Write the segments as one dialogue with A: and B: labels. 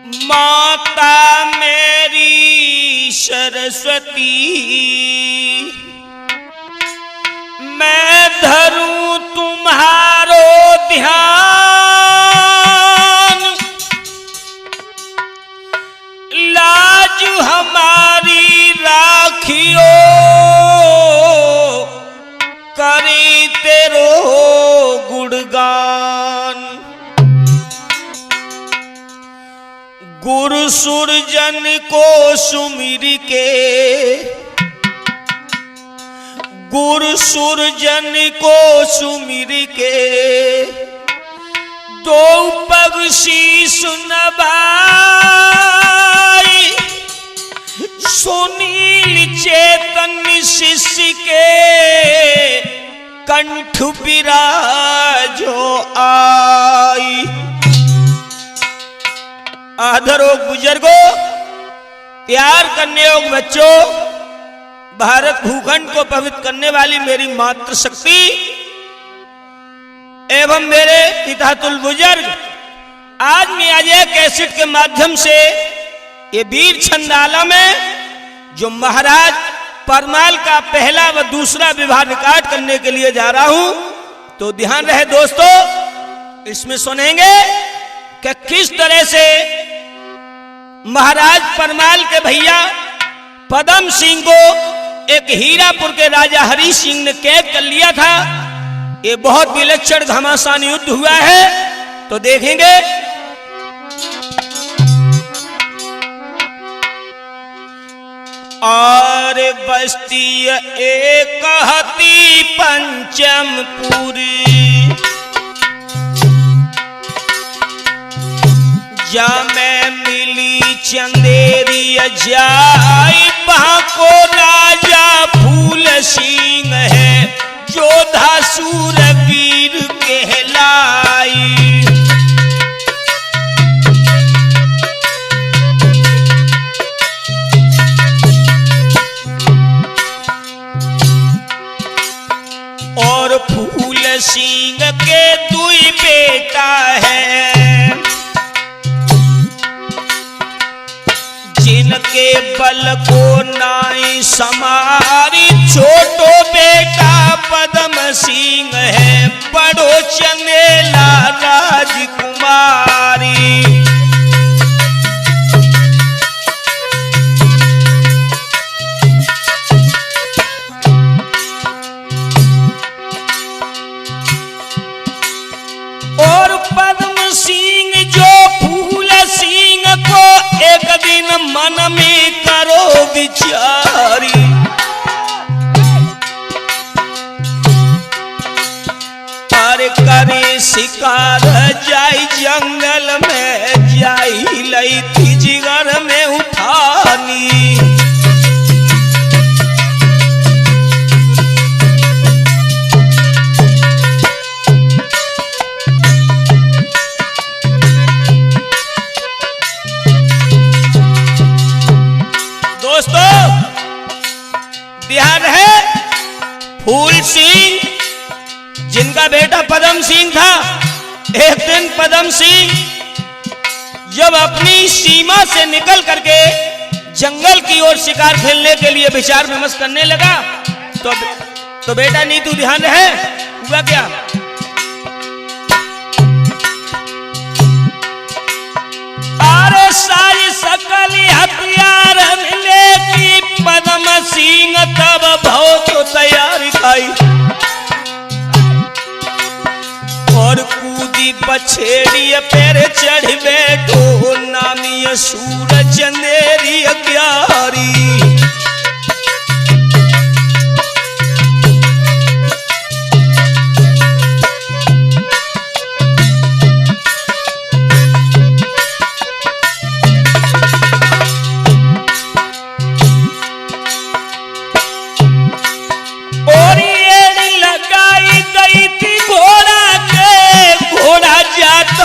A: माता मेरी सरस्वती, मैं धरूं तुम्हारो ध्यान, लाज हमारी राखियो, करे तेरो गुणगान। गुरु सुरजन को सुमिर के, गुरु सुरजन को सुमिर के, दो पग शीश नवाई, सुनील चैतन्य शिष्य के, कंठ बिराजो आई। आदरो बुजुर्गों, प्यार करने योग बच्चों, भारत भूखंड को पवित्र करने वाली मेरी मातृशक्ति एवं मेरे पितातुल बुजुर्ग, आज मैं अजय कैसेट के माध्यम से ये वीर छंदाला में जो महाराज परमाल का पहला व दूसरा विवाह रिकॉर्ड करने के लिए जा रहा हूं, तो ध्यान रहे दोस्तों, इसमें सुनेंगे कि किस तरह से महाराज परमाल के भैया पदम सिंह को एक हीरापुर के राजा हरि सिंह ने कैद कर लिया था। ये बहुत विलक्षण घमासान युद्ध हुआ है, तो देखेंगे। और बस्ती एक हती पंचमपुरी, जा मैं मिली चंदेरी जाई, वहां को राजा फूल सिंह है, जोधा सूरवीर कहलाई। और फूल सिंह के दुई बेटा है, जिनके बल को नाई समारी, छोटो बेटा पदम सिंह है, बड़ो चंदेला राजकुमारी। और पद्म सिंह जो फूल सिंह को एक दिन मन में करो विचारी, पर करे शिकार जाई जंगल में, जाई लई थी जिगर में उठानी। दोस्तों ध्यान है, फूल सिंह जिनका बेटा पदम सिंह था, एक दिन पदम सिंह जब अपनी सीमा से निकल करके जंगल की ओर शिकार खेलने के लिए विचार विमर्श करने लगा, तो बेटा नीतू ध्यान रहे, हुआ क्या? अरे सारी सकली हथियार मिले की पदम सिंह तब बहुत तैयारी खाई, और कूदी बछेड़ी पैर चढ़ बैठो, नामी सूर चंदेरी अग्यारी।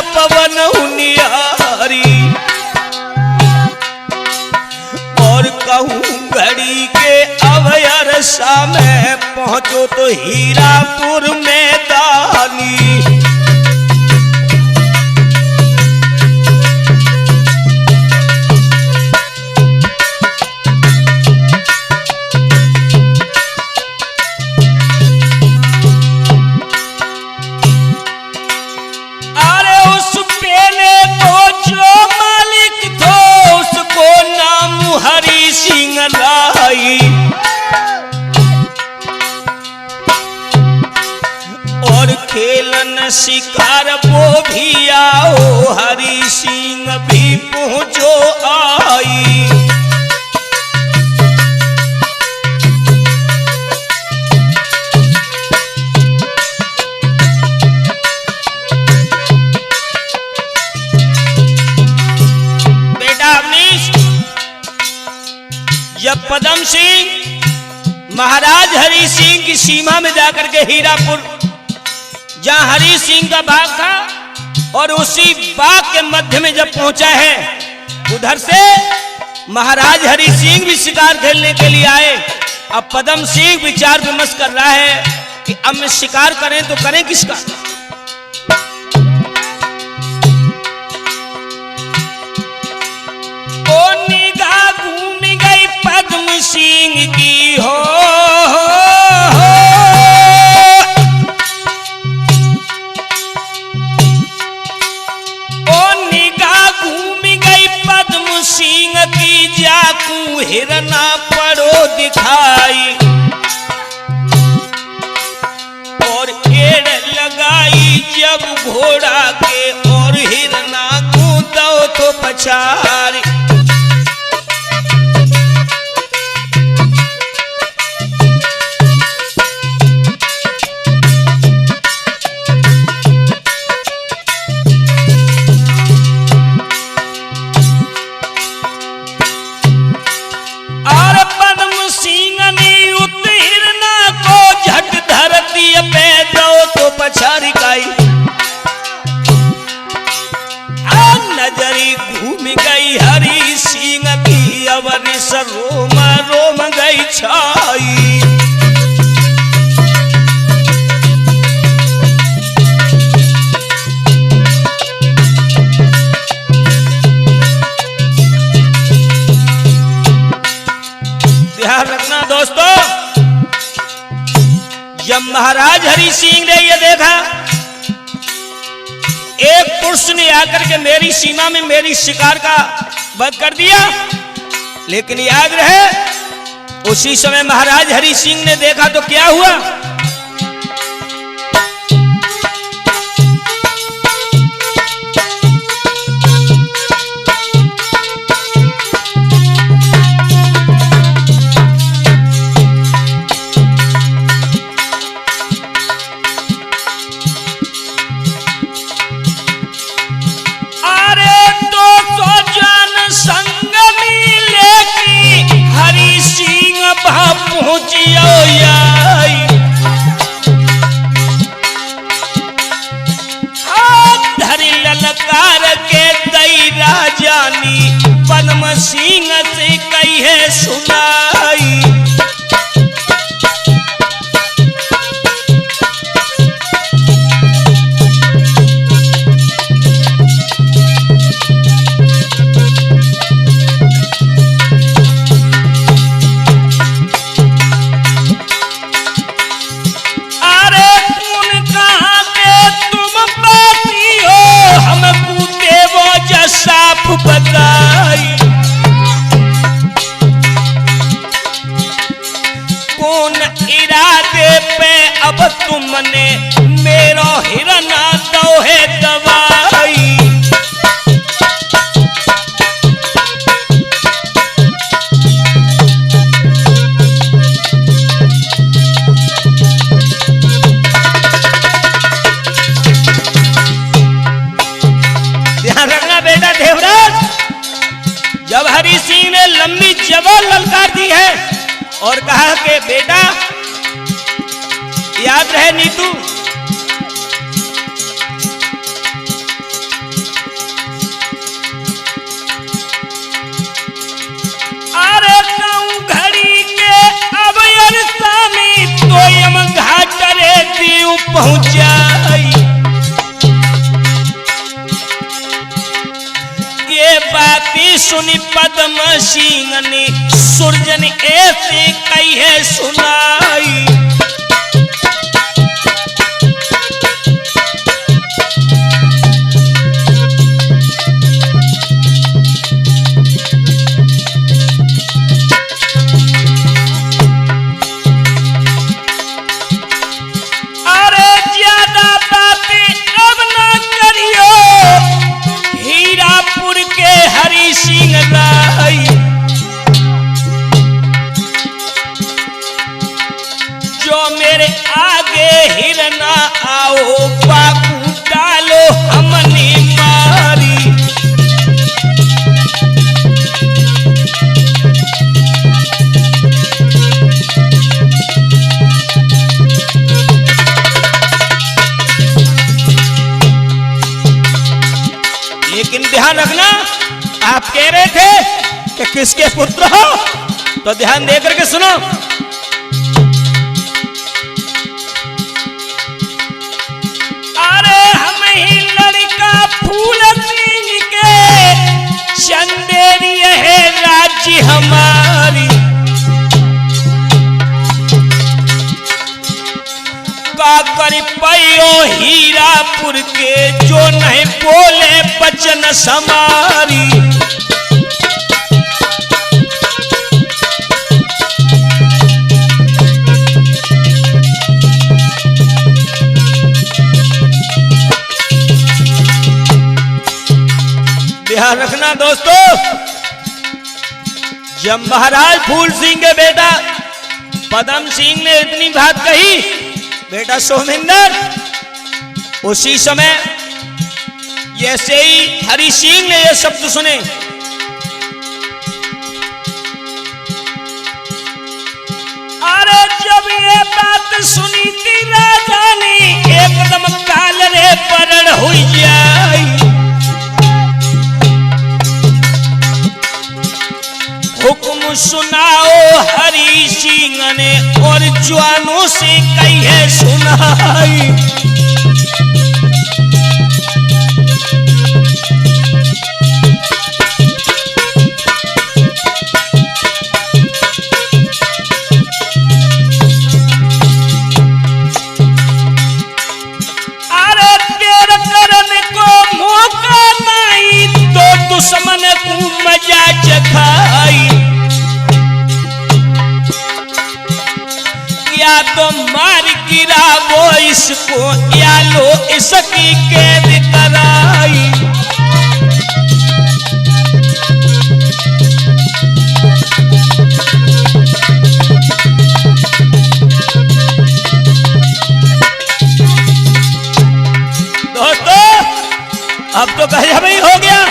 A: पवन उनियारी, और कहूं घड़ी के अभयरसा में पहुंचो तो हीरापुर मैदानी। शिकार वो भी आओ, हरि सिंह भी पहुंचो आई। बेटा अवनीश, जब पदम सिंह महाराज हरि सिंह की सीमा में जाकर के हीरापुर, जहां हरि सिंह का बाग था, और उसी बाग के मध्य में जब पहुंचा है, उधर से महाराज हरि सिंह भी शिकार खेलने के लिए आए। अब पदम सिंह विचार विमर्श कर रहा है कि अब मैं शिकार करें तो करें किसका। ओ निगाह घूम गई पद्म सिंह की हो, सिंह की जाकू हिरना पड़ो दिखाई, और एड़ लगाई जब घोड़ा के, और हिरना को दो तो पछाड़ी। नजरी घूम गई हरि सिंह की, अवनी से रोम रोम गई छाई। ध्यान रखना दोस्तों, जब महाराज हरि सिंह ने यह देखा एक पुरुष ने आकर के मेरी सीमा में मेरी शिकार का वध कर दिया, लेकिन याद रहे उसी समय महाराज हरि सिंह ने देखा तो क्या हुआ। पद्म सिंह से कही है सुनाई, अरे कौन कहा के तुम बाती हो, हमको देवो जसाफ बताई। कौन इरादे पे अब तुमने मेरो हिरना दो है दवाई। ध्यान रखना बेटा देवराज, जब हरि सिंह ने लंबी जवान ललकार दी है और कहा कि बेटा याद रहे नीतू, अरे घड़ी के अब स्वामी तो यम घाट रे दीव पहुंचाई। ये बाती सुनी पद्म सिंह ने सुरजन ऐसे कही है सुनाई। अरे ज्यादा बातें सिंह राई। जो मेरे आगे हिरना आओ बाबू डालो हमने मारी। लेकिन ध्यान रखना, आप कह रहे थे कि किसके पुत्र हो, तो ध्यान दे करके सुनो। अरे हम ही लड़का फूल सिंह के, चंदेरी है राज्य हमारी। का कर पैयो हीरापुर के, जो नहीं बोले बचन समारी। ध्यान रखना दोस्तों, जब महाराज फूल सिंह के बेटा पदम सिंह ने इतनी बात कही, बेटा सोमेंद्र, उसी समय जैसे ही हरि सिंह ने यह शब्द सुने, अरे जब ये बात सुनी थी राजा ने, एकदम काल रे परण हुई जाई। हुक्म सुनाओ हरि सिंह ने, और जवानों से कही है सुनाई। अरे तेरे करने को मौका नहीं, तो दुश्मन को मजा चखाई। या तो मार गिरावो इसको, या लो इसकी कैद कराई। दोस्तों, अब तो कहे भाई हो गया।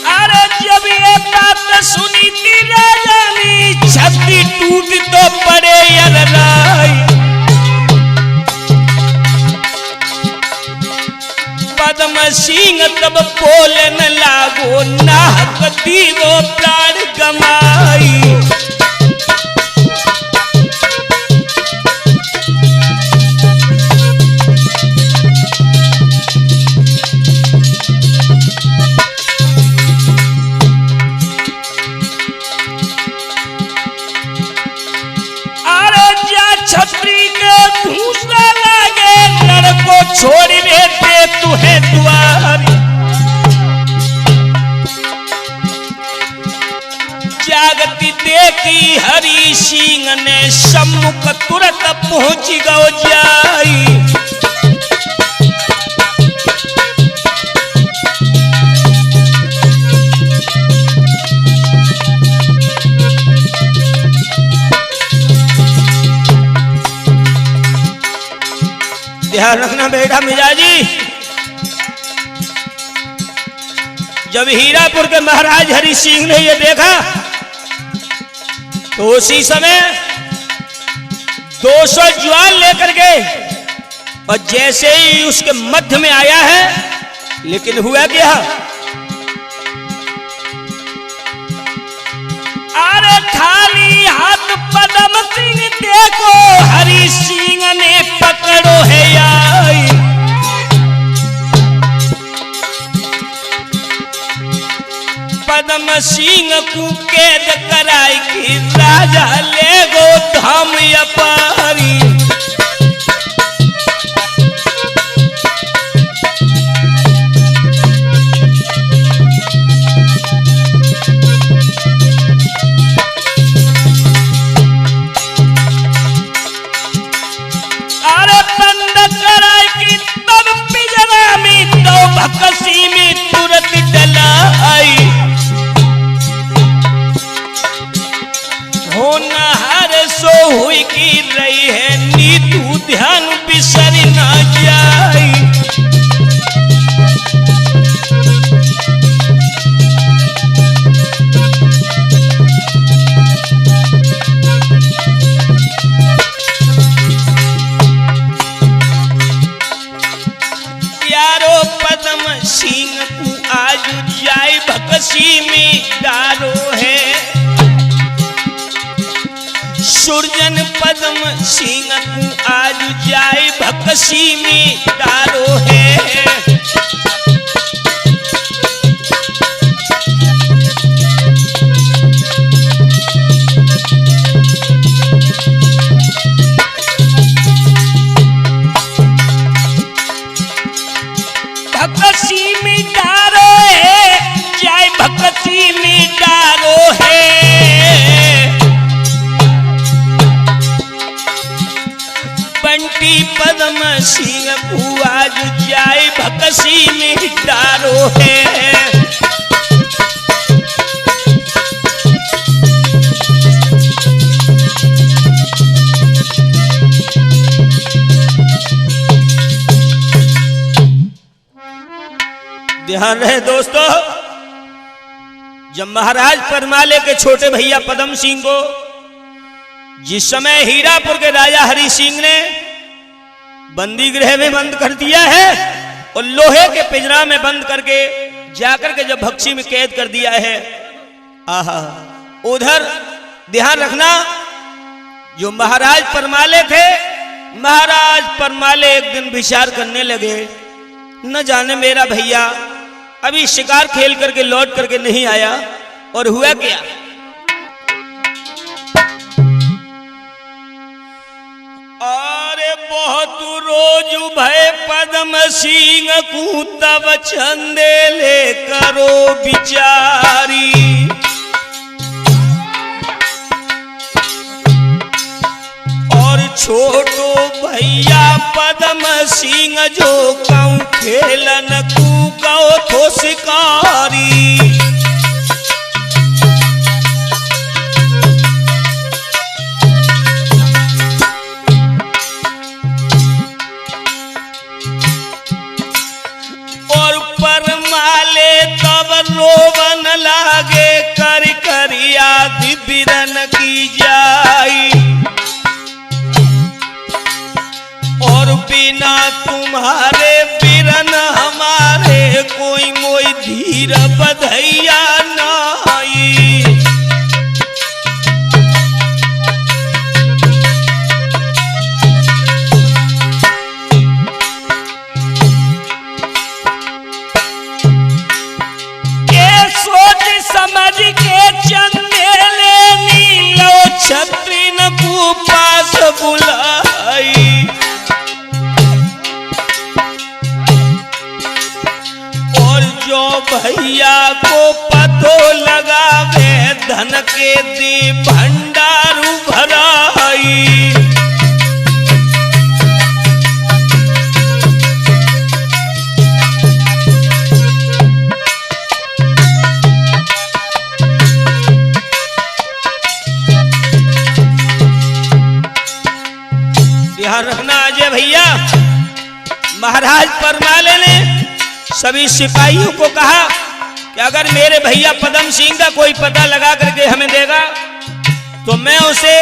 A: अरे जब ये बात सुनी थी राजा ने, छाती टूट तो पड़े यराई। पद्म सिंह तब बोलन लागो, नाहक दीवो प्राण गमाई। छतरी के घूसा लागे, लड़को छोड़ दे तू है द्वारी। जागती देखी हरि सिंह ने, सम्मुख तुरंत पहुंच गो जाई। ध्यान रखना बेटा मिजाजी, जब हीरापुर के महाराज हरि सिंह ने यह देखा, तो उसी समय 200 ज्वाल लेकर गए, और जैसे ही उसके मध्य में आया है, लेकिन हुआ क्या? अरे खाली हाथ पद्म सिंह देखो, हरि सिंह ने पकड़ो है आई। पद्म सिंह को कैद कराई कि राजा ले गो धाम अपारी। अरे बंद कराई कि तब पिंजरा में पद्म सिंह को आज जाय भकसी में डारो है। सुरजन पद्म सिंह को आज जाय भकसी में डारो है। भक्सी में डारो है, जाय भक्सी में डारो है। बंटी पद्म सिंह को आज जाय भक्सी में डारो है। ध्यान रहे दोस्तों, जब महाराज परमाले के छोटे भैया पद्म सिंह को जिस समय हीरापुर के राजा हरि सिंह ने बंदी गृह में बंद कर दिया है और लोहे के पिंजरा में बंद करके जाकर के जब भक्सी में कैद कर दिया है, आहा, उधर ध्यान रखना जो महाराज परमाले थे, महाराज परमाले एक दिन विचार करने लगे, न जाने मेरा भैया अभी शिकार खेल करके लौट करके नहीं आया और हुआ क्या। अरे बहुत रोज भय पद्म सिंह को तब चंदे ले करो बिचारी। और छोटो भैया पद्म सिंह जो कऊ खेलन को कहो थो शिकारी। और परमाले तब रोवन लागे कर करिया बिरन की जाई। और बिना तुम्हारे बिरन हमारे कोई मोई धीर बधैया नाई। ये सोच समझ के चंदेले नीलो छत्रीन को पास बुलाई। जो भैया को पतो लगावे धन के दी भंडारू भराई। ध्यान रखना अजय भैया, महाराज परमाले ने सभी सिपाहियों को कहा कि अगर मेरे भैया पद्म सिंह का कोई पता लगा करके हमें देगा तो मैं उसे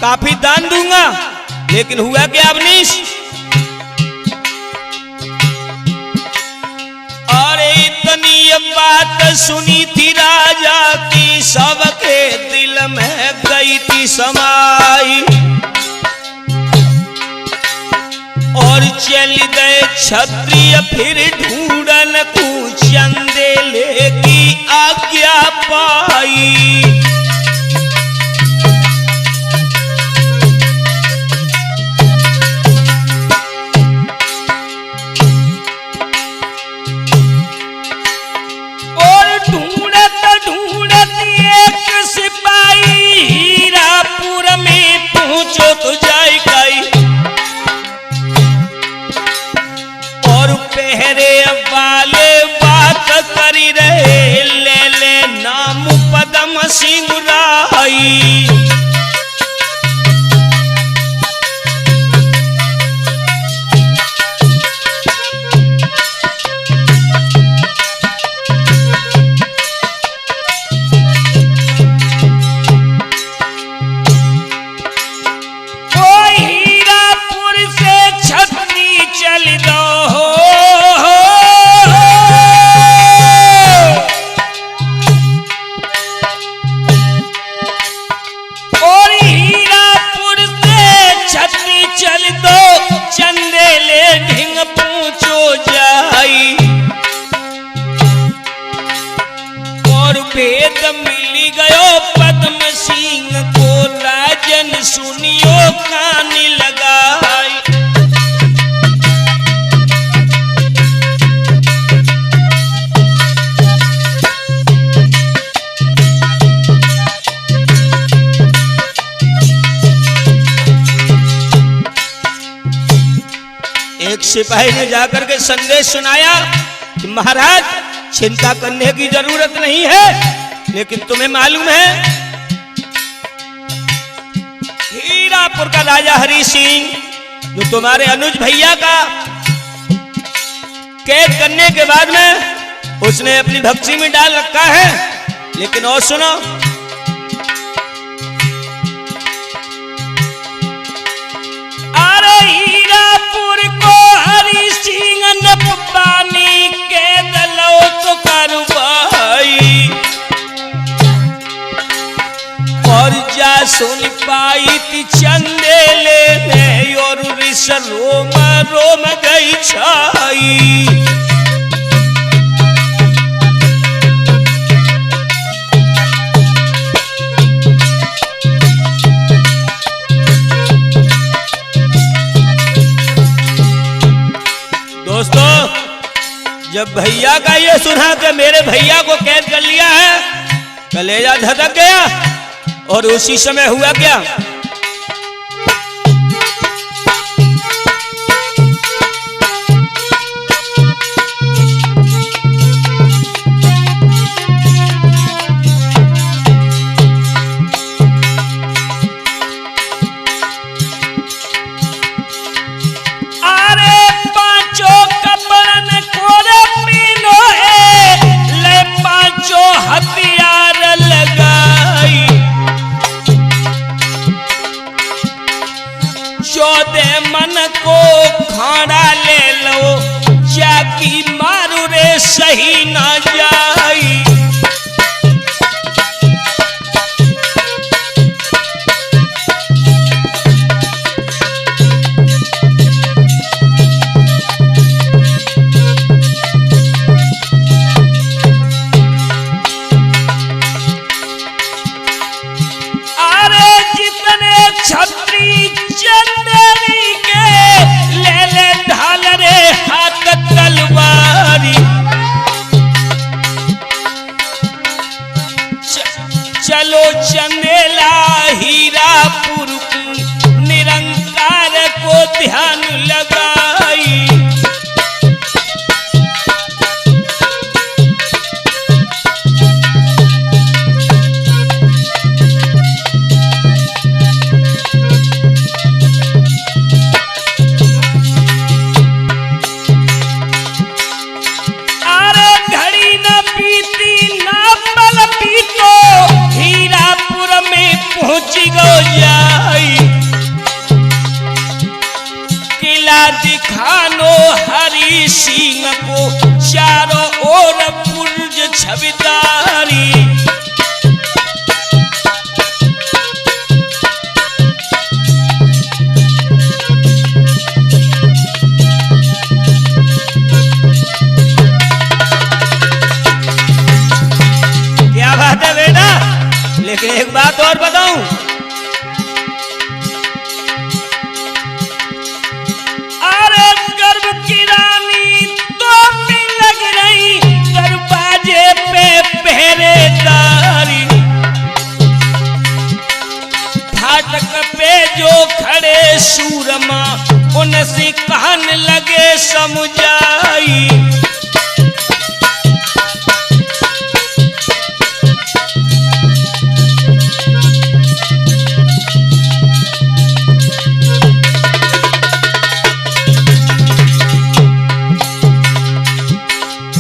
A: काफी दान दूंगा। लेकिन हुआ क्या अवनीश, और इतनी बात सुनी थी राजा की सबके दिल में गई थी समाई। और चल गए क्षत्रिय फिर ढूंढन को चंदेले की आज्ञा पाई। और ढूंढत ढूंढत एक सिपाही हीरापुर में पहुंचो तो जाए गई। पहरे वाले बात करी रहे ले ले नाम पद्म सिंह राई। हीरापुर से छतनी चल दो भेद मिली गयो पद्म सिंह को राजन सुनियो कान लगाई। एक सिपाही ने जाकर के संदेश सुनाया कि महाराज चिंता करने की जरूरत नहीं है, लेकिन तुम्हें मालूम है हीरापुर का राजा हरि सिंह जो तुम्हारे अनुज भैया का कैद करने के बाद में उसने अपनी भक्ति में डाल रखा है। लेकिन और सुनो, अरे हीरापुर को हरि सिंह ने पानी के दलो तो करवाई और जा सुन पाई थी चंदे लेने और रिस रोम रोम गई छाई। दोस्तों, जब भैया का ये सुना कि मेरे भैया को कैद कर लिया है, कलेजा धड़क गया। और उसी समय हुआ क्या, हथियार लगाई 14 मन को खाना ले लो जाकी मारू रे सही ना जाई। छत्री चंदेरी के ले ले ढाल रे हाथ तलवारी। चलो चंदेला हीरापुर निरंकार को ध्यान लगाई। हीरापुर में पहुंच गो जाई किला दिखानो हरि सिंह को चारों ओर बुर्ज छविदारी। क्या बात है बेटा, लेकिन एक बात और बताऊं, अरे गर्भ की रानी तो भी लग रही दरवाजे पे पहरेदारी। फाटक पे जो खड़े सूरमा उनसे कहन लगे समझाई।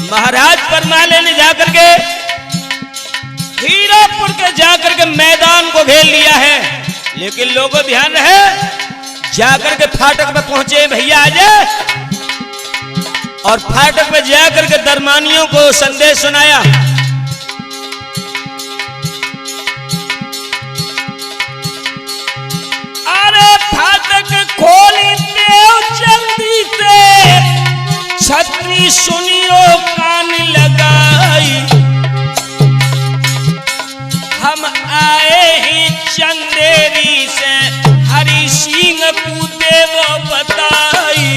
A: महाराज परमाले ने जाकर के हीरापुर के जाकर के मैदान को घेर लिया है, लेकिन लोगों ध्यान रहे, जाकर के फाटक पे पहुंचे भैया आजे, और फाटक पे जाकर के दरमानियों को संदेश सुनाया। अरे फाटक खोली देव जल्दी से, छतरी सुनियो कान लगाई। आए हैं चंदेरी से हरि सिंह को देव बताई।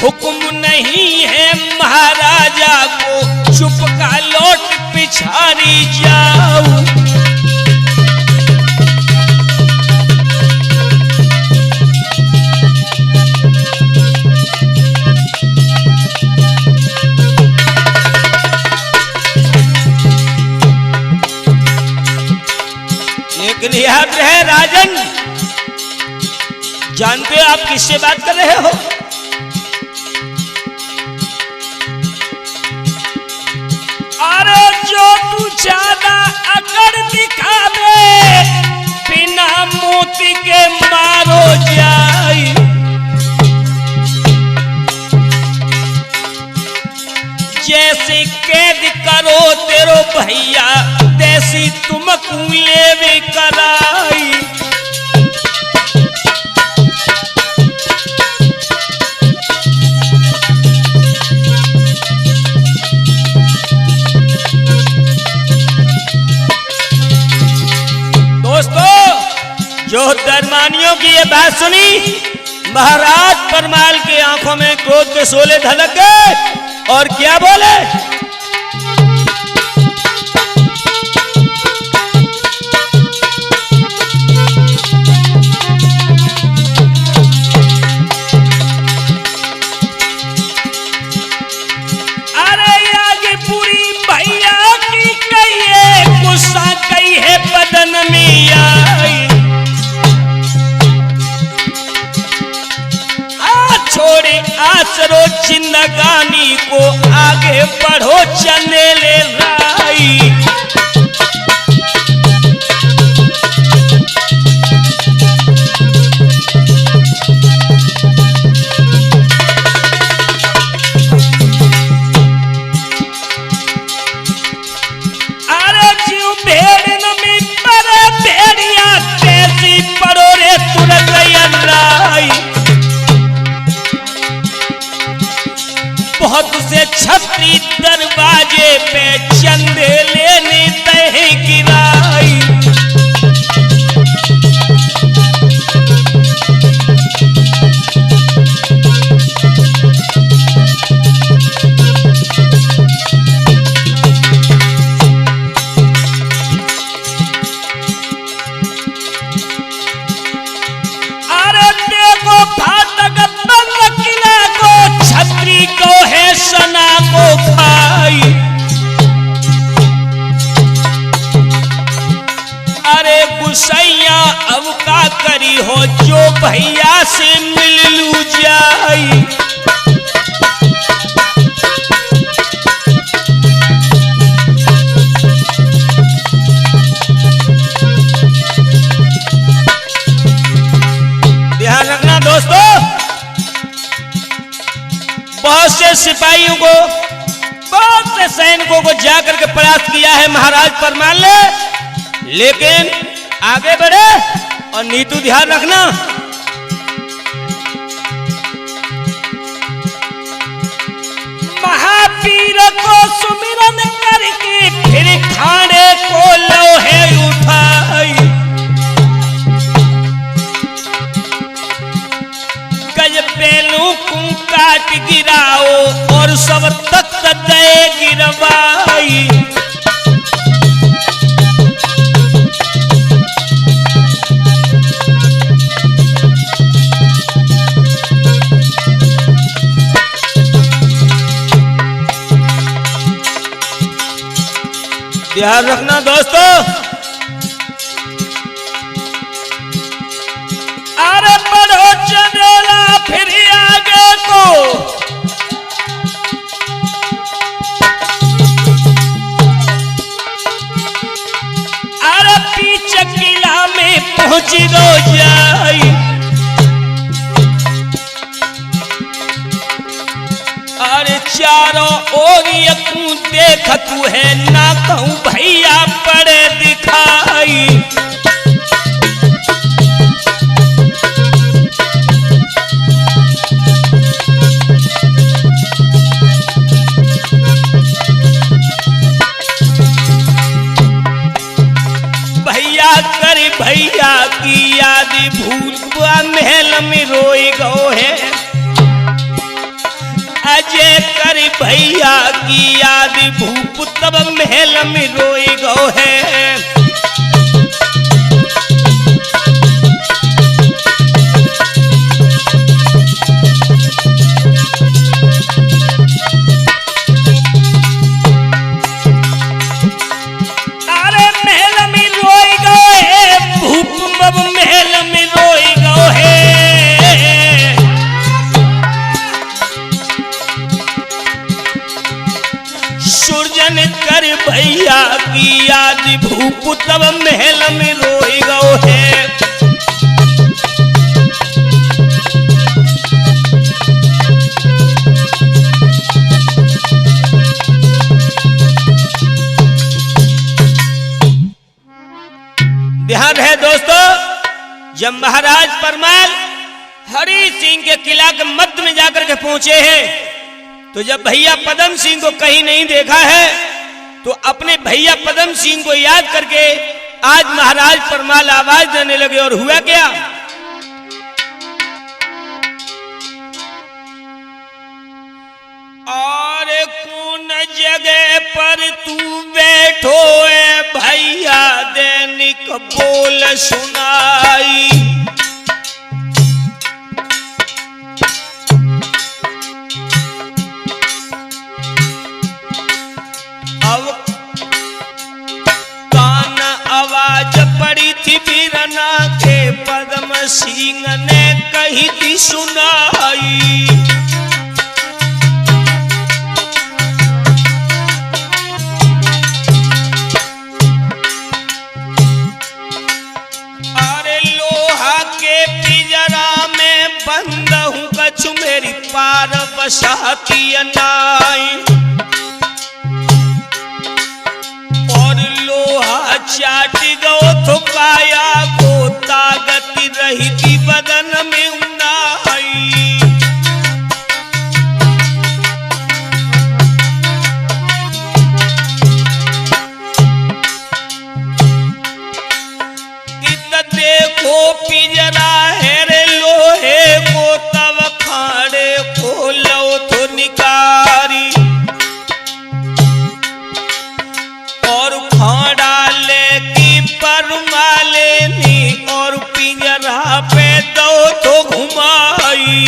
A: हुक्म नहीं है महाराजा को चुप का लौट पिछाड़ी जाओ। लेकिन याद रहे राजन, जानते हो आप किससे बात कर रहे हो? अरे जो तू ज्यादा अकड़ दिखावे बिना मोती के मारो जाई। जैसे कैद करो तेरो भैया तैसी तुमको ले भी कराई। जो दरमानियों की ये बात सुनी, महाराज परमाल की आंखों में क्रोध के शोले धलक गए और क्या बोले? अरे आगे पूरी भैया की कहिए गुस्सा कही है बदन में आई। छोड़े आसरो जिंदगानी को आगे बढ़ो चंदेले राई। अरे जीव भेड़ न में परे भेड़िया कैसी पड़ो रे तुरंत लाई। बहुत से छत्री दरवाजे पे चंदे लेने तय गिराई। अरे देखो फाटक बंद किला को छत्री को है सना को खाई। अरे गुसैया अब का करी हो जो भैया से मिल लू जाई। ध्यान रखना दोस्तों, बहुत से सिपाहियों को, बहुत से सैनिकों को जाकर के परास्त किया है महाराज परमाल ने, लेकिन आगे बढ़े और नीतू ध्यान रखना। महावीर को सुमिरन करके फिर खाने को लोहे उठाई। गज पेलू को काट गिराओ और सब तख्त दे गिरवाई। ध्यान रखना दोस्तों, अरे बढ़ो चंदेला फिर आगे को। अरे पीछे की और यकू देख तू है ना कहूँ भैया पड़े दिखाई। भैया कर भैया की याद भूलवा महल में रोई गो है। अजय कर भैया की याद भूप तब महल में रोई गो है। अरे महल में रोई गो है, भूप तब महल में रोई गो है। सुरजन कर भैया की याद भूप तब महल में रोई गो है। ध्यान है दोस्तों, जब महाराज परमाल हरि सिंह के किला के मध्य में जाकर के पहुंचे हैं, तो जब भैया पदम सिंह को कहीं नहीं देखा है, तो अपने भैया पदम सिंह को याद करके आज महाराज परमाल आवाज देने लगे। और हुआ क्या, और कौन जगह पर तू बैठो है भैया दैनिक बोल सुनाई। अब कान आवाज पड़ी थी वीरना के पदम सिंह ने कही थी सुनाई। बंद हूँ कछु मेरी पार बसाती नाई। और लोहा चाट गो तो काया को ताकत रही थी बदन में उनाई। देखो पिंजरा है रे लोहे को तब खाड़े को लो तो निकारी। और खाड़ा लेकी परमा लेनी और पिंजरा पे दो तो घुमाई।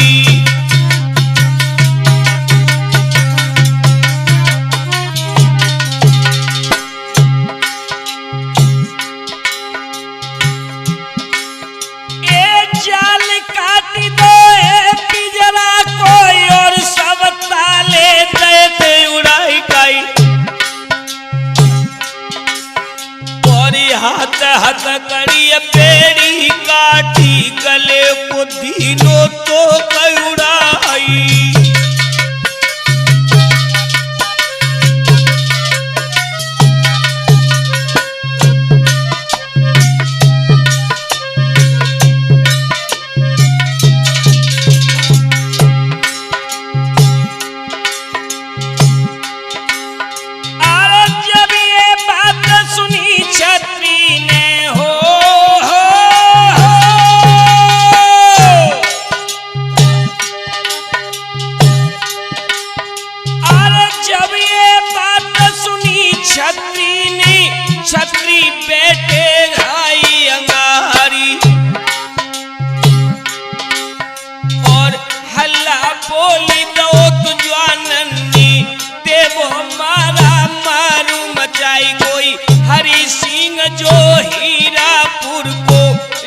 A: जाल काटी दो पिंजरा कोई और सब ताले देते उड़ाई काई। और हाथ हाथ कड़ी पेड़ी काटी गले को दीनो तो कई उड़ाई। छत्री बेटे घाई अंगारी। और हल्ला बोली दो तो ज्वाननी देवो मारा मारू मचाई कोई। हरि सिंह जो हीरापुर को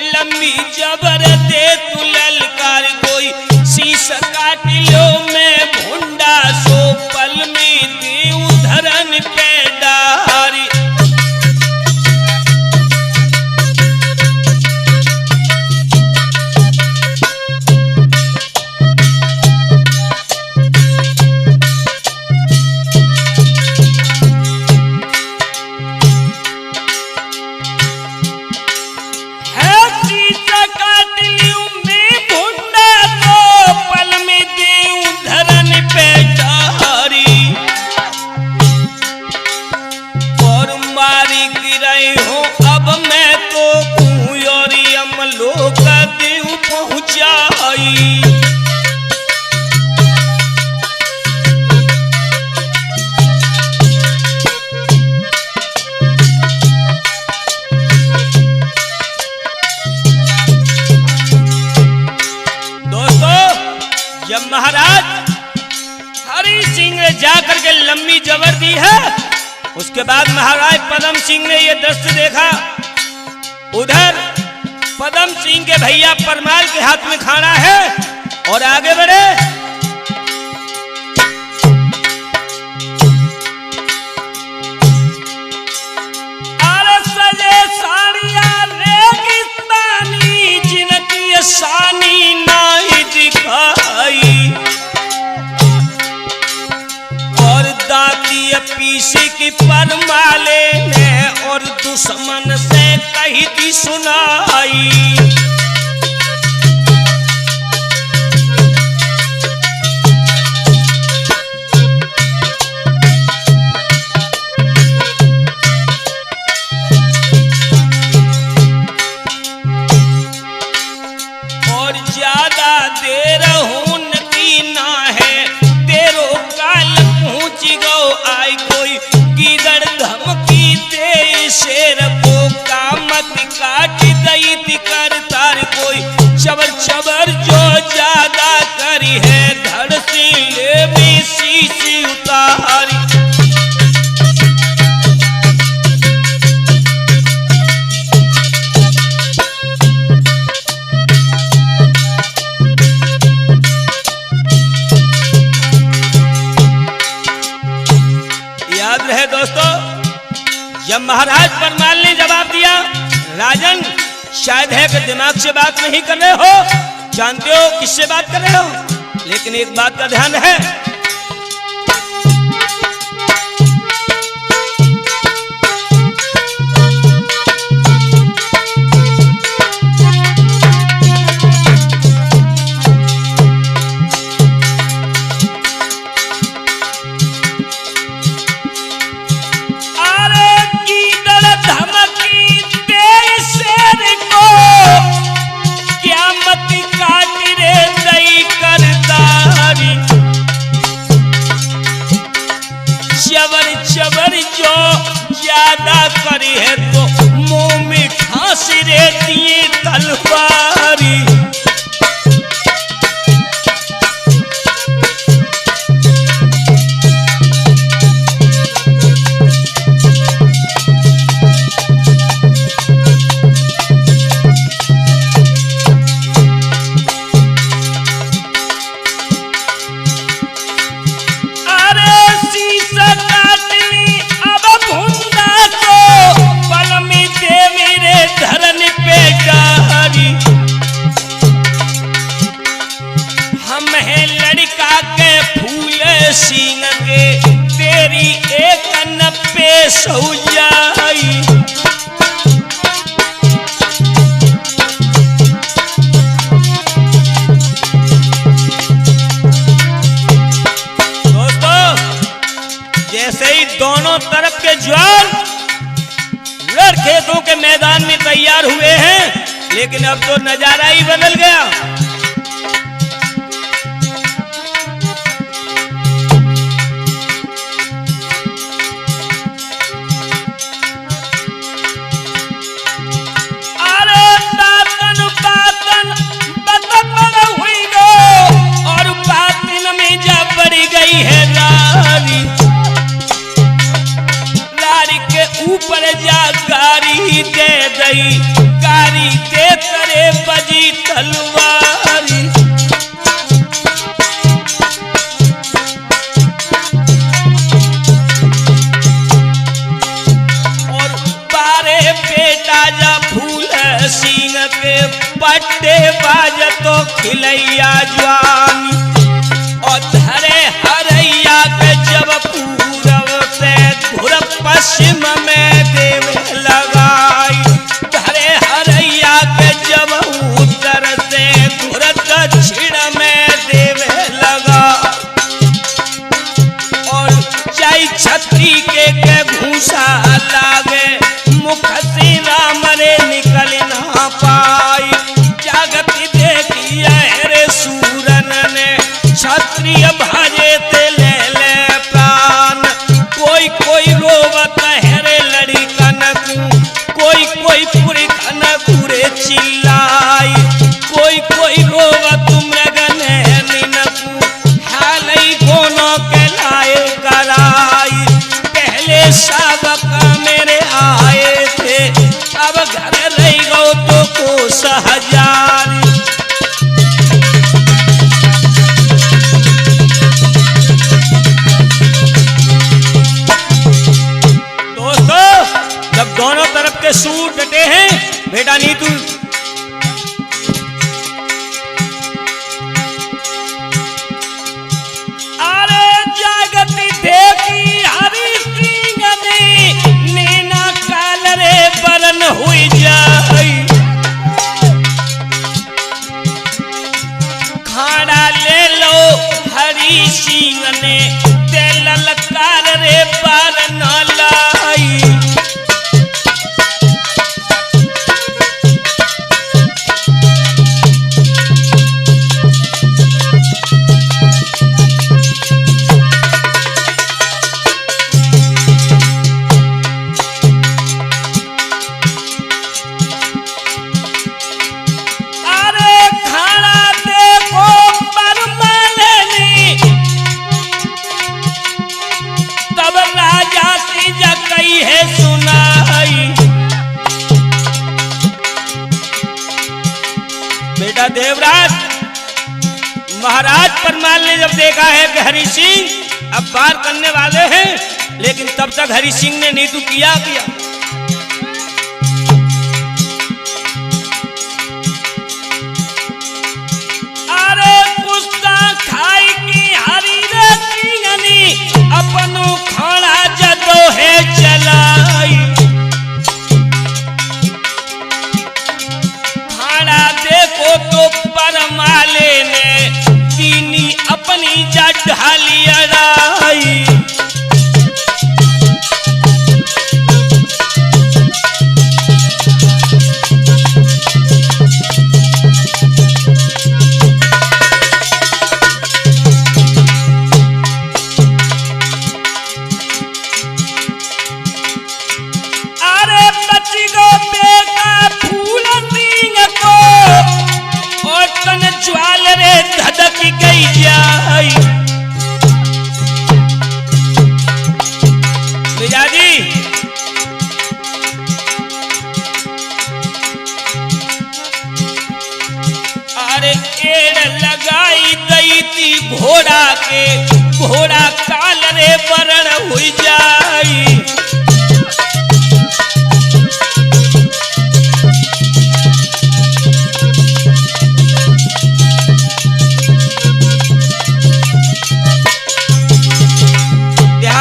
A: लंबी जबर दे तू ललकार कोई। शीश काट लो मैं भुंडा सो पल में देव धरन पे डारी। है। उसके बाद महाराज पदम सिंह ने यह दृश्य देखा, उधर पदम सिंह के भैया परमाल के हाथ में खाना है और आगे बढ़े। अरे सजे साड़िया रेगिस्तानी जिनकी शानी नहीं दिखाई, और दाती पीसी की परमाले ने और दुश्मन से कही दी सुनाई। और ज्यादा देर होन की ना है, तेरो काल पहुंच गो आई कोई कीदड़ धमकी दे शेर को कामत काट दई कर तार कोई चबर चबर जो ज्यादा करी है धड़ से ले भी शीशी उतारी। याद रहे दोस्तों, जब महाराज परमाल ने जवाब दिया, राजन शायद है कि दिमाग से बात नहीं कर रहे हो, जानते हो किससे बात कर रहे हो, लेकिन एक बात का ध्यान है, चबर जो ज्यादा करी है तो मुंह में फांसी रहती है तलवारी। सीन के तेरी एक नब्बे सौ जाई। दोस्तों, जैसे ही दोनों तरफ के ज्वार लड़ खेतों के मैदान में तैयार हुए हैं, लेकिन अब तो नजारा ही बदल गया। ऊपर जा गारी दे दई, गारी दे करे बजी तलवारी। और बारे बेटा जा फूल सिंह के पट्टे बाज तो खिलैया जवानी, और धरे हरैया के जब पूरब से धुर पश्चिम में देव लगाई, धरे हरैया के जब उत्तर से धुर दक्षिण में देव लगा, और चाई छत्री के घूसा लागे मुख से राम रे निकल ना पाई। जागती देखिए रे सूरन ने क्षत्रिय भाजे ते ले प्राण, कोई कोई रोवत है रे लड़ी कनकू, कोई कोई पूरी कनकुरे चिल्लाई, कोई कोई रोवत मृगन है निनकू, हालई कोनो के लाए कराई। सूर डटे हैं बेटा नीतू।
B: अरे जागती देखी हरि सिंह ने नीना काल रे बरन हुई जाई।
A: खाड़ा ले लो हरि सिंह ने ते ललकार रे बार न लाई। देवराज महाराज परमाल ने जब देखा है कि हरि सिंह अब पार करने वाले हैं, लेकिन तब तक हरि सिंह ने नीतू किया।
B: अरे पुस्ता खाई की हरि रे सिंहनी अपनो खाना जदो है चलाई।
A: देखो तो परमाले ने दीनी अपनी जा ढाली अड़ाई।
B: अरे बची गो बेटा फूल सिंह को और तन ज्वाल रे धधक गई जाई।
A: मिजाजी अरे एड़ लगाई गई थी घोड़ा के, घोड़ा काल रे वरण हुई जाई।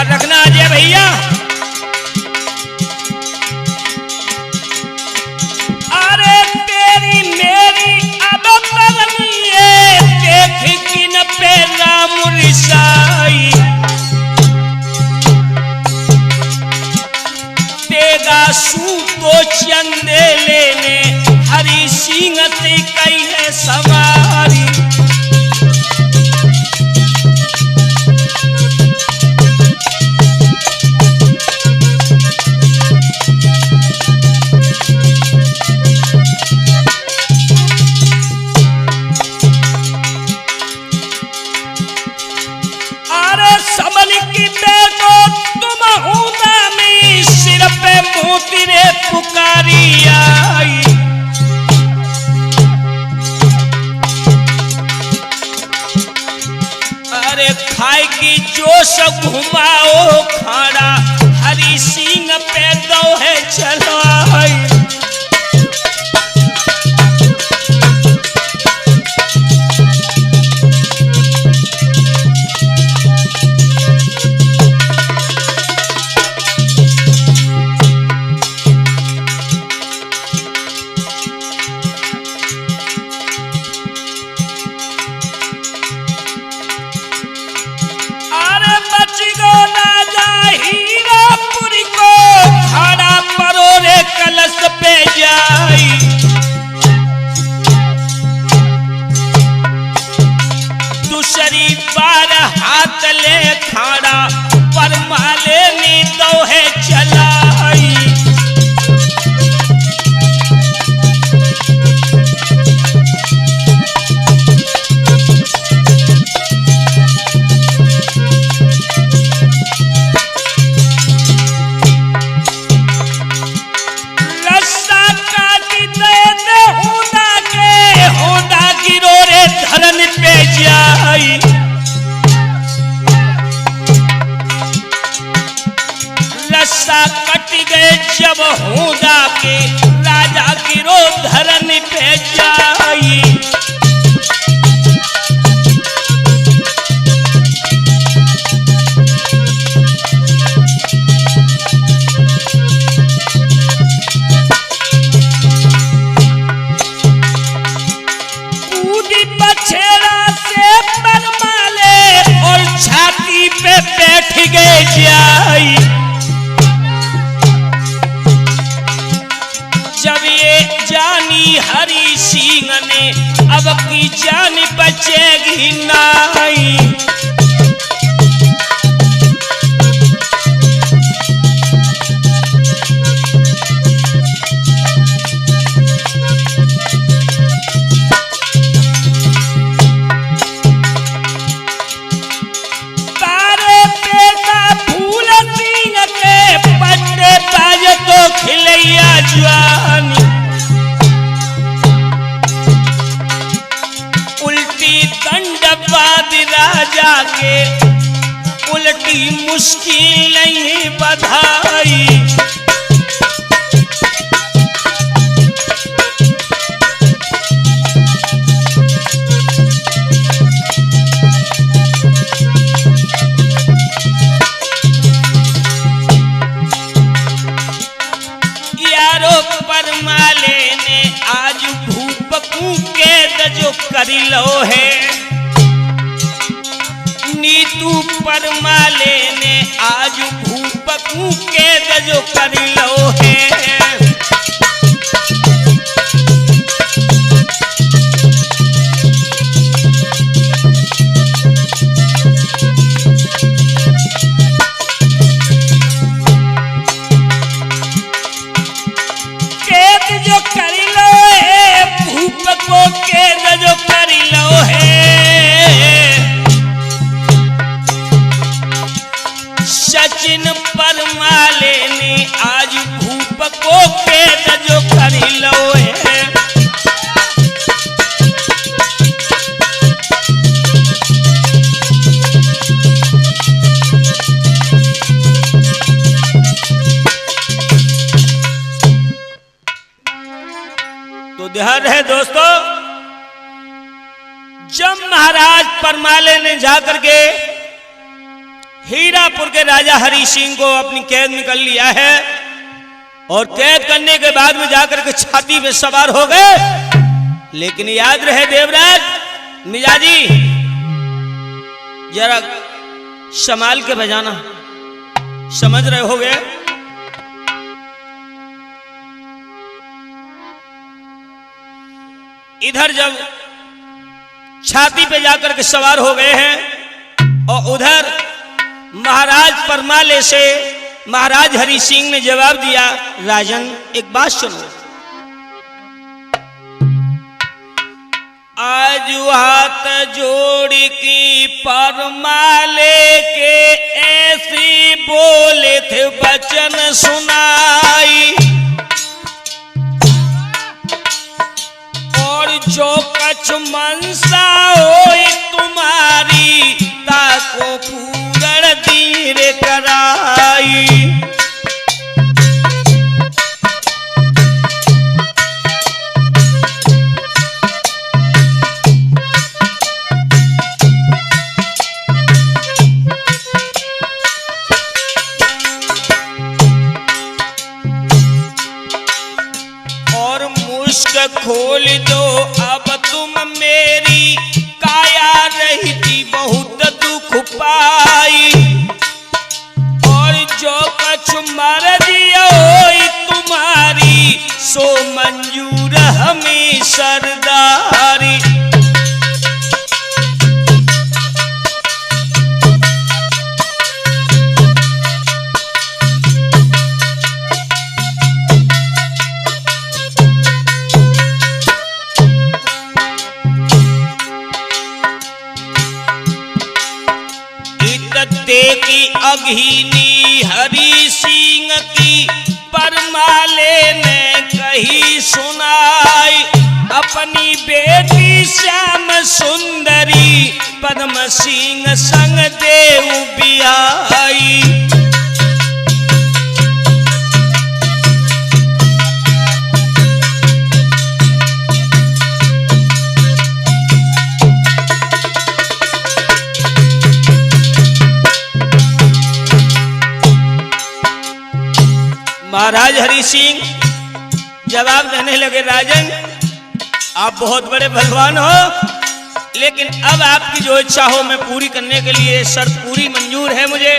A: रखना अजय भैया।
B: अरे तेरी मेरी अब तरनी है देख किन पे राम रिसाई।
A: तेगा सू तो चंदे लेने हरि सिंह से कई है सवारी।
B: मोती रे पुकारी आई।
A: अरे खाई की जोश घुमाओ खाड़ा हरि सिंह पे दो है चलाई।
B: कलश पे जाई।
A: दूसरी बार हाथ ले खाड़ा पर माले नी दो है चलाई।
B: धरन पे जाई।
A: लस
B: बरसा कट गए जब होगा के राजा गिरो धरन पे जाई। कूदी बछेड़ा से परमाले और छाती पे बैठ गए जाई। जब ये जानी हरि सिंह ने अब की जान बचेगी नहीं। तारे बेटा फूल सिंह के पट्टे बाज तो खिलैया जवानी। उल्टी दंडवाद राजा के उल्टी मुश्किल नहीं बधाई। यारो परमाले ने आज भूपकू के जो करी लो है। नीतू परमाले ने आज भूपकू के जो करी लो है। जो करी लो है भूपको के जो करी लो है। सचिन परमाले ने आज भूपको के जो करी लो है। तो ध्यान है दोस्तों, जब महाराज परमाले ने जाकर के हीरापुर के राजा हरि सिंह को अपनी कैद में कर लिया है और कैद करने के बाद में जाकर के छाती पे सवार हो गए। लेकिन याद रहे देवराज मिजाजी, जरा संभाल के बजाना, समझ रहे होगे। इधर जब छाती पे जाकर के सवार हो गए हैं और उधर महाराज परमाले से महाराज हरि सिंह ने जवाब दिया, राजन एक बात सुनो। आज हाथ जोड़ की परमाले के ऐसी बोले थे वचन सुनाई। और जो कछ मनसा होई तुम्हारी ताको पूरण दीर कराई। और मुश्क खोल दो अब तुम मेरी, काया रही थी बहुत दुख पाई। और जो कछ मर्जी होई तुम्हारी, सो मंजूर हमें सरदारी। की अघिनी हरि सिंह की परमाले ने कही सुनाई। अपनी बेटी श्याम सुंदरी पद्म सिंह संग देव बियाई।
A: महाराज हरि सिंह जवाब देने लगे, राजन आप बहुत बड़े बलवान हो, लेकिन अब आपकी जो इच्छा हो मैं पूरी करने के लिए शर्त पूरी मंजूर है मुझे,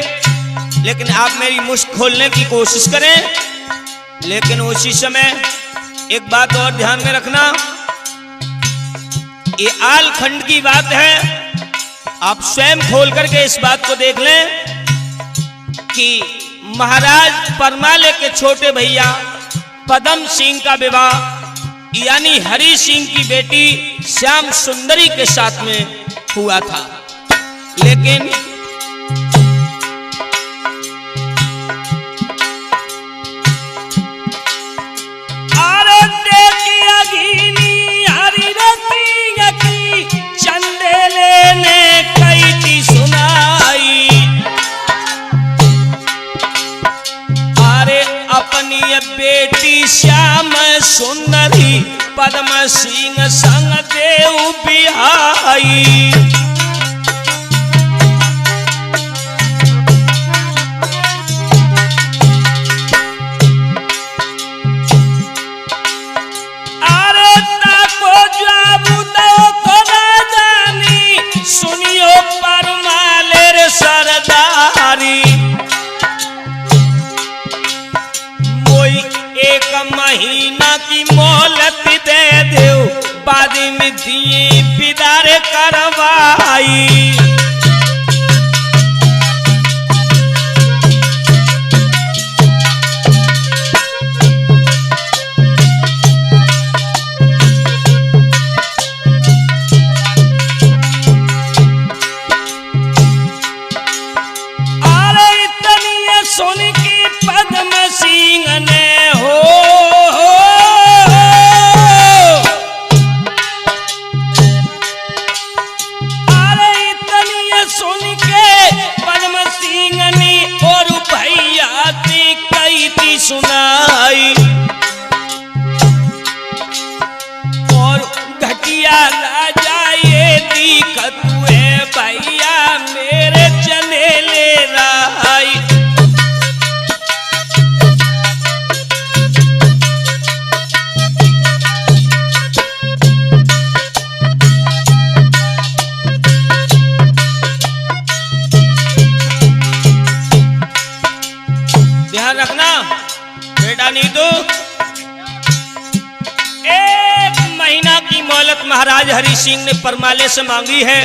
A: लेकिन आप मेरी मुश्त खोलने की कोशिश करें। लेकिन उसी समय एक बात और ध्यान में रखना, ये आल खंड की बात है, आप स्वयं खोल करके इस बात को देख लें कि महाराज परमाले के छोटे भैया पदम सिंह का विवाह यानी हरि सिंह की बेटी श्याम सुंदरी के साथ में हुआ था। लेकिन
B: अरे देखिए अगीनी हरि रतिया की चंदे लेने कई थी सुनाई।
A: अरे अपनी बेटी श्याम सुंदरी पद्म सिंह संग देव बिहाई।
B: अरे ताको जाबू तो को ना जानी सुनियो परमालेर सरदारी।
A: एक महीना की मोहलत दे दो, बाद में दिए बिदार करवाई।
B: अरे इतनी सुन की पद्म सिंह ने
A: सुनाई और घटिया राजा ये दिखत हुए भैया मेरे चले ले राई। ध्यान रखना बेटा नीतू, एक महीना की मोहलत महाराज हरि सिंह ने परमाले से मांगी है।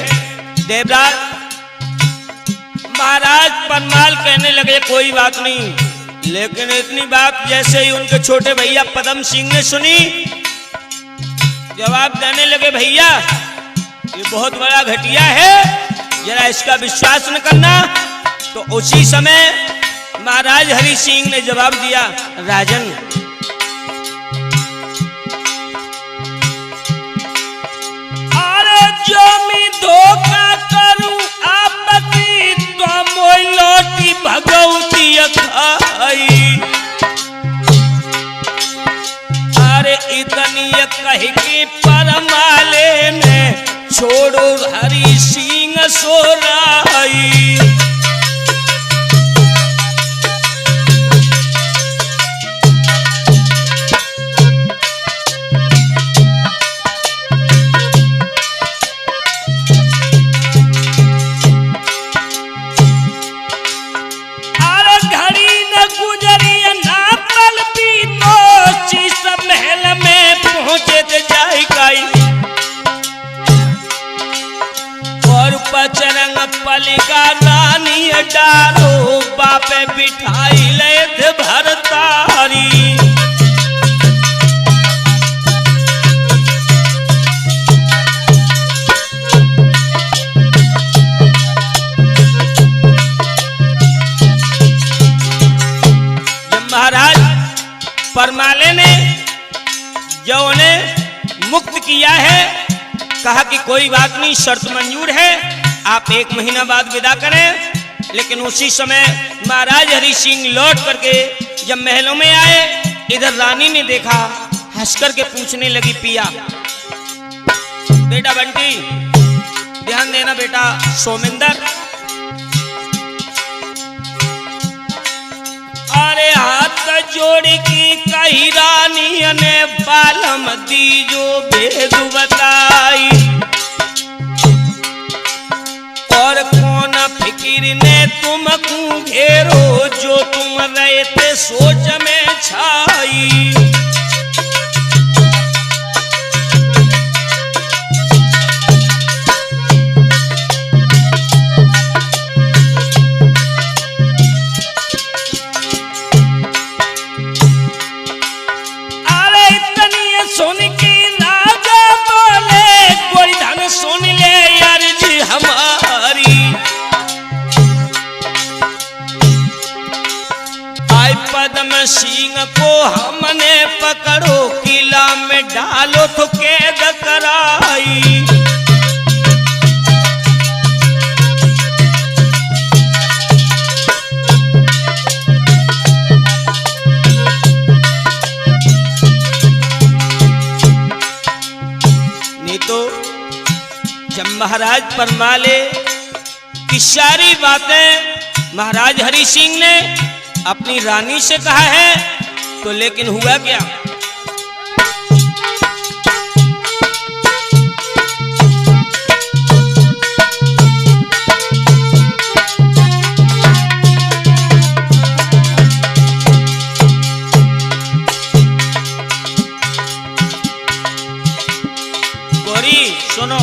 A: देवराज महाराज परमाल कहने लगे कोई बात नहीं, लेकिन इतनी बात जैसे ही उनके छोटे भैया पदम सिंह ने सुनी, जवाब देने लगे भैया ये बहुत बड़ा घटिया है, जरा इसका विश्वास न करना। तो उसी समय महाराज हरि सिंह ने जवाब दिया, राजन
B: अरे जो मैं धोखा करूं आपकी तो मोई लोटी भगवती खाई।
A: अरे इतनी कह के परमाले ने छोड़ो हरि सिंह सोराई। चरंग पलिका रानी डारो बापे बिठाई लेत भरतारी। जब महाराज परमाले ने जो उन्हें मुक्त किया है, कहा कि कोई बात नहीं शर्त मंजूर है, आप एक महीना बाद विदा करें। लेकिन उसी समय महाराज हरि सिंह लौट करके जब महलों में आए, इधर रानी ने देखा, हंस करके पूछने लगी पिया बेटा बंटी ध्यान देना बेटा सोमिंदर,
B: अरे हाथ
A: जोड़ की कही रानी ने बालम दीजो भेद बताई। और कौन फिक्र ने तुमको घेरो जो तुम रहते सोच में छाई। सुन के राजा बोले कोई धन सुन ले अर्जी हमारी। आय पद्म सिंह को हमने पकड़ो किला में डालो तो कैद कराई। जब महाराज परमाले की सारी बातें महाराज हरि सिंह ने अपनी रानी से कहा है, तो लेकिन हुआ क्या? गौरी सुनो,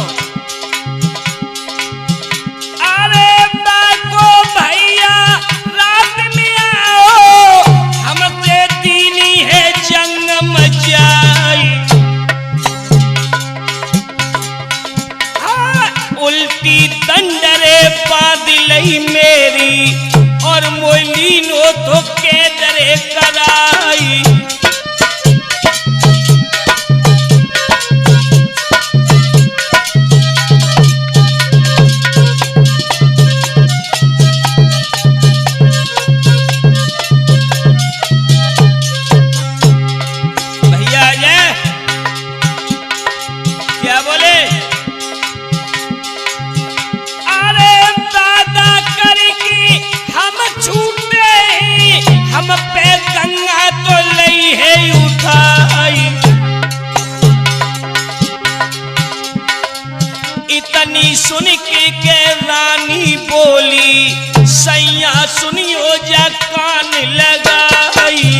A: उल्टी दंडरे पादिलई मेरी और मोलिनो तो के दरे कराई। भैया ये क्या बोले? हम पे गंगा तो लई है उठाई। इतनी सुन के रानी बोली सैया सुनियो जा कान लगाई।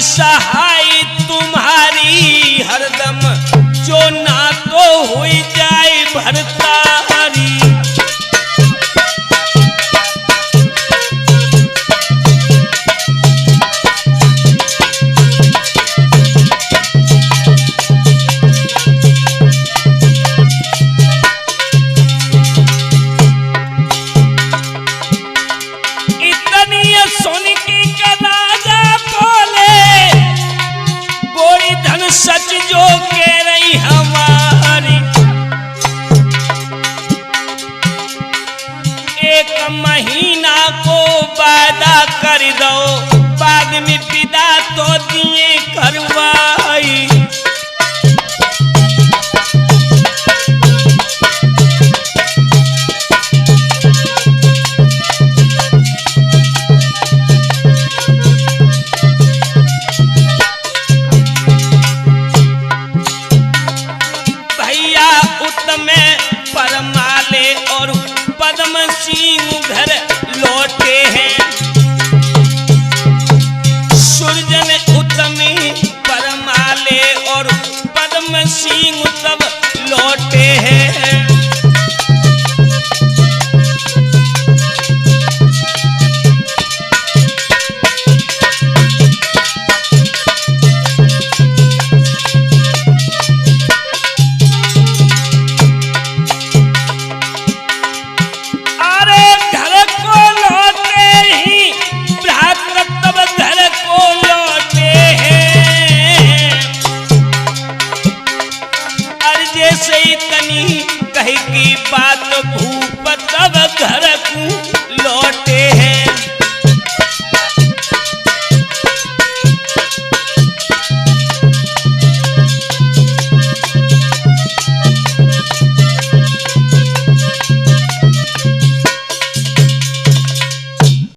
A: सहाय